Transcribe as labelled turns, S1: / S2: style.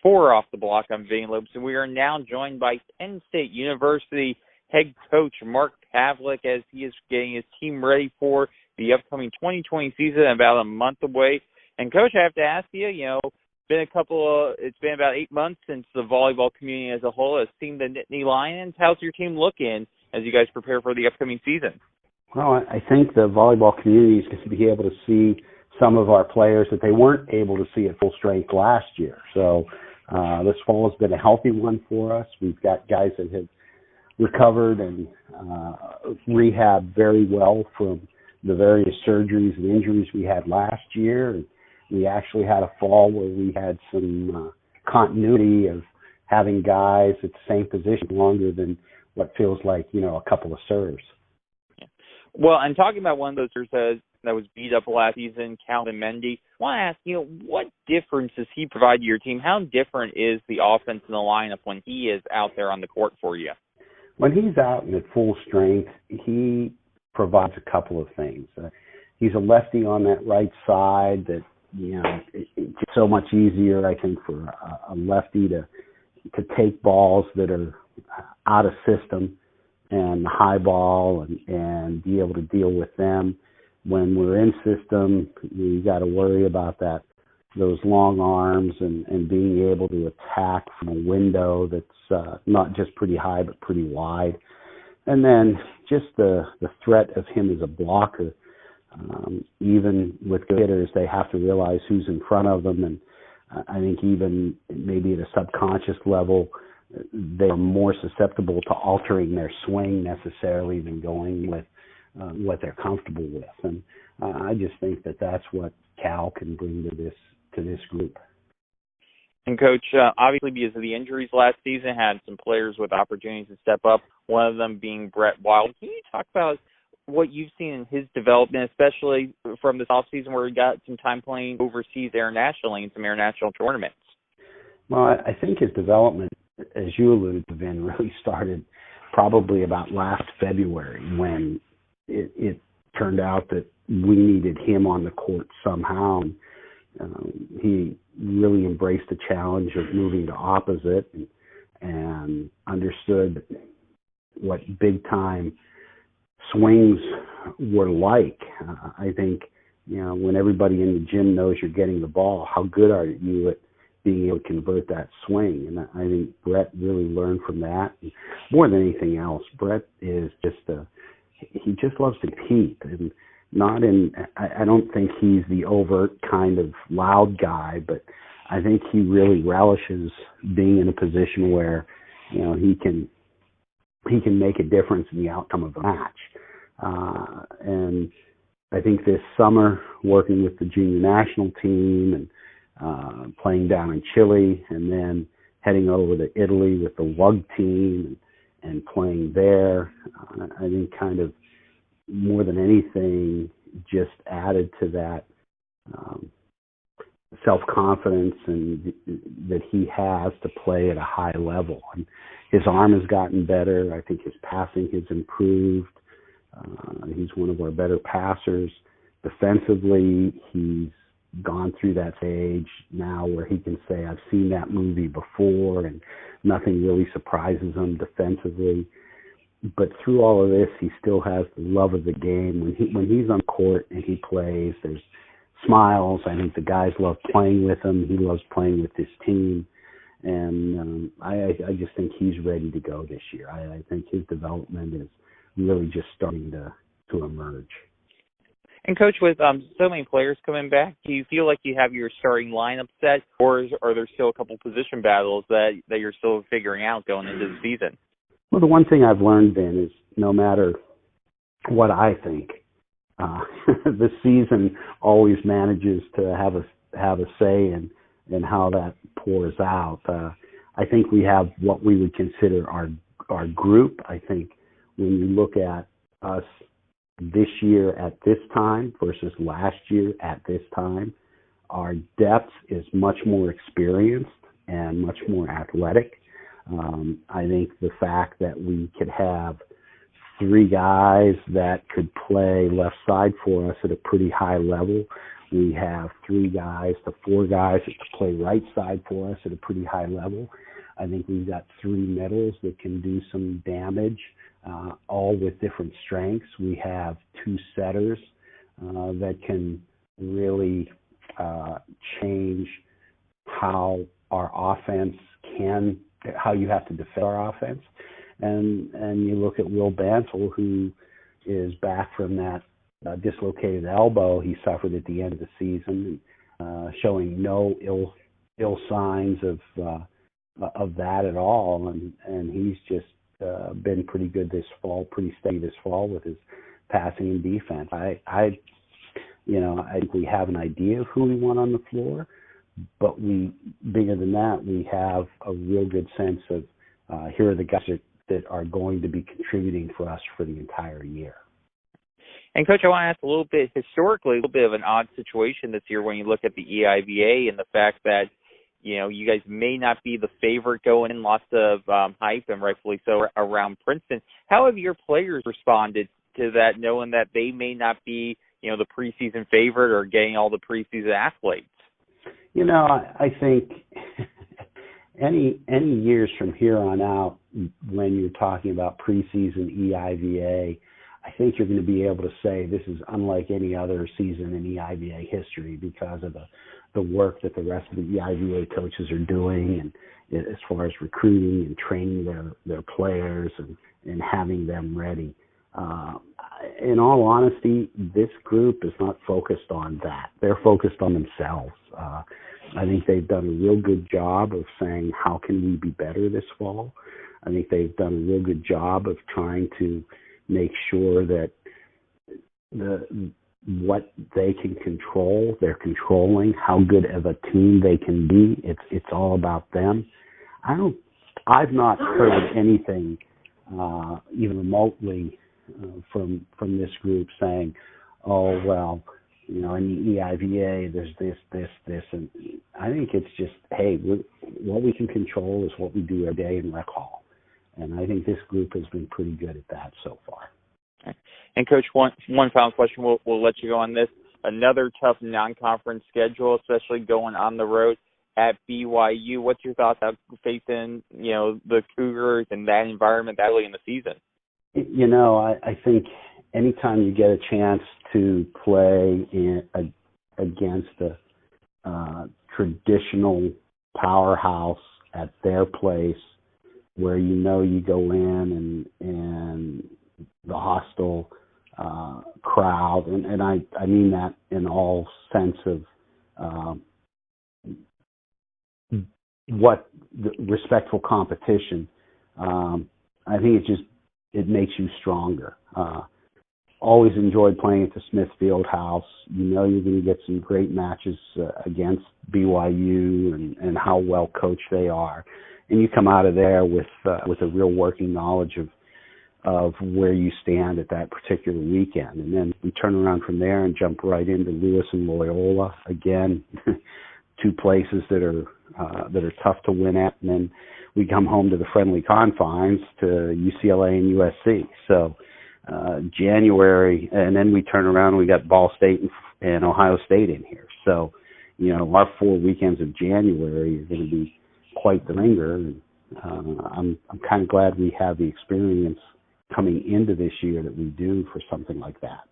S1: for Off the Block. I'm Vane Lopes, and we are now joined by Penn State University head coach Mark Pavlik as he is getting his team ready for the upcoming 2020 season, about a month away. And, Coach, I have to ask you, it's been about 8 months since the volleyball community as a whole has seen the Nittany Lions. How's your team looking as you guys prepare for the upcoming season?
S2: Well, I think the volleyball community is going to be able to see some of our players that they weren't able to see at full strength last year. So this fall has been a healthy one for us. We've got guys that have recovered and rehabbed very well from the various surgeries and injuries we had last year. And we actually had a fall where we had some continuity of having guys at the same position longer than what feels like, a couple of serves.
S1: Well, and talking about one of those serves that was beat up last season, Cal Mende, I want to ask, what difference does he provide to your team? How different is the offense in the lineup when he is out there on the court for you?
S2: When he's out and at full strength, he provides a couple of things. He's a lefty on that right side that, it's so much easier, I think, for a lefty to take balls that are out of system and high ball and be able to deal with them. When we're in system, you got to worry about those long arms and being able to attack from a window that's not just pretty high but pretty wide. And then just the threat of him as a blocker. Even with good hitters, they have to realize who's in front of them. And I think even maybe at a subconscious level, they're more susceptible to altering their swing necessarily than going with what they're comfortable with. And I just think that's what Cal can bring to this group.
S1: And, Coach, obviously because of the injuries last season, had some players with opportunities to step up, one of them being Brett Wild. Can you talk about what you've seen in his development, especially from this offseason where he got some time playing overseas internationally in some international tournaments?
S2: Well, I think his development, as you alluded to, Vin, really started probably about last February when it turned out that we needed him on the court somehow. He really embraced the challenge of moving to opposite and understood what big-time swings were like. I think, when everybody in the gym knows you're getting the ball, how good are you at being able to convert that swing? And I think Brett really learned from that. And more than anything else, Brett is he just loves to compete. And I don't think he's the overt kind of loud guy, but I think he really relishes being in a position where, he can make a difference in the outcome of a match. And I think this summer, working with the junior national team and playing down in Chile and then heading over to Italy with the WUG team and playing there, I think kind of more than anything just added to that self-confidence and that he has to play at a high level. And his arm has gotten better. I think his passing has improved. He's one of our better passers. Defensively, he's gone through that stage now where he can say, I've seen that movie before, and nothing really surprises him defensively. But through all of this, he still has the love of the game. When he's on court and he plays, there's smiles. I think the guys love playing with him. He loves playing with his team. And I just think he's ready to go this year. I think his development is really just starting to emerge.
S1: And, Coach, with so many players coming back, do you feel like you have your starting lineup set, or are there still a couple position battles that you're still figuring out going into the season?
S2: Well, the one thing I've learned, Ben, is no matter what I think, the season always manages to have a say in how that pours out. I think we have what we would consider our group. I think when you look at us this year at this time versus last year at this time, our depth is much more experienced and much more athletic. I think the fact that we could have three guys that could play left side for us at a pretty high level We have 3 guys to 4 guys that can play right side for us at a pretty high level. I think we've got 3 middles that can do some damage, all with different strengths. We have 2 setters that can really change how you have to defend our offense. And you look at Will Bansel, who is back from that dislocated elbow he suffered at the end of the season, showing no ill signs of that at all, and he's just been pretty good this fall, pretty steady this fall with his passing and defense. I think we have an idea of who we want on the floor, but bigger than that, we have a real good sense of here are the guys that are going to be contributing for us for the entire year.
S1: And, Coach, I want to ask a little bit, historically, a little bit of an odd situation this year when you look at the EIVA and the fact that, you guys may not be the favorite going in, lots of hype, and rightfully so, around Princeton. How have your players responded to that, knowing that they may not be, the preseason favorite or getting all the preseason athletes?
S2: I think any years from here on out, when you're talking about preseason EIVA, I think you're going to be able to say this is unlike any other season in EIVA history because of the work that the rest of the EIVA coaches are doing, and as far as recruiting and training their players and having them ready. In all honesty, this group is not focused on that. They're focused on themselves. I think they've done a real good job of saying, how can we be better this fall? I think they've done a real good job of trying to make sure that what they can control, they're controlling. How good of a team they can be, it's all about them. I've not heard anything even remotely from this group saying, oh well, in the EIVA there's this, and I think it's just, hey, what we can control is what we do every day in rec hall. And I think this group has been pretty good at that so far.
S1: Okay. And, Coach, one final question. We'll let you go on this. Another tough non-conference schedule, especially going on the road at BYU. What's your thoughts on facing, the Cougars and that environment that early in the season?
S2: I think anytime you get a chance to play against a traditional powerhouse at their place, where you go in and the hostile crowd, and I mean that in all sense of what the respectful competition. I think it makes you stronger. Always enjoyed playing at the Smith Fieldhouse. You're going to get some great matches against BYU and how well coached they are. And you come out of there with a real working knowledge of where you stand at that particular weekend. And then we turn around from there and jump right into Lewis and Loyola. Again, 2 places that are tough to win at. And then we come home to the friendly confines to UCLA and USC. So January, and then we turn around and we got Ball State and Ohio State in here. So, our 4 weekends of January are going to be quite the ringer, and I'm kind of glad we have the experience coming into this year that we do for something like that.